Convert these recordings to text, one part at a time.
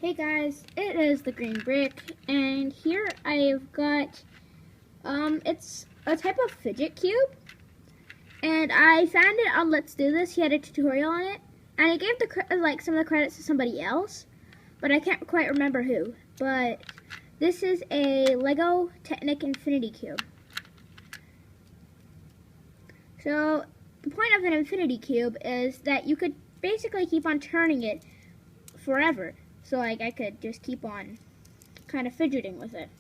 Hey guys, it is the Green Brick, and here I've got, it's a type of fidget cube, and I found it on Let's Do This. He had a tutorial on it, and I gave some of the credits to somebody else, but I can't quite remember who. But this is a Lego Technic Infinity Cube. So the point of an Infinity Cube is that you could basically keep on turning it forever. So I could just keep on kind of fidgeting with it.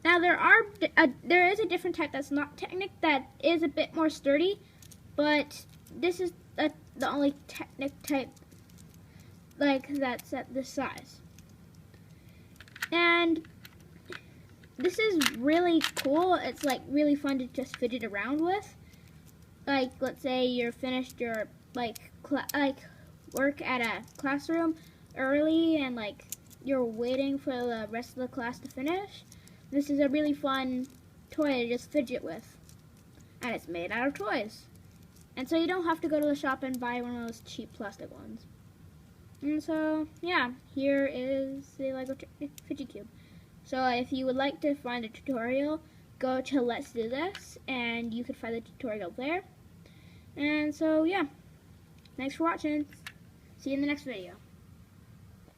Now there is a different type that's not Technic that is a bit more sturdy, but this is the only Technic type that's at this size. And this is really cool. It's really fun to just fidget around with. Let's say you're finished your work at a classroom early and you're waiting for the rest of the class to finish. This is a really fun toy to just fidget with, and it's made out of toys, and so you don't have to go to the shop and buy one of those cheap plastic ones. And so yeah, here is the Lego Fidget Cube. So if you would like to find a tutorial, go to Let's Do This and you can find the tutorial there. And so yeah, thanks for watching. See you in the next video.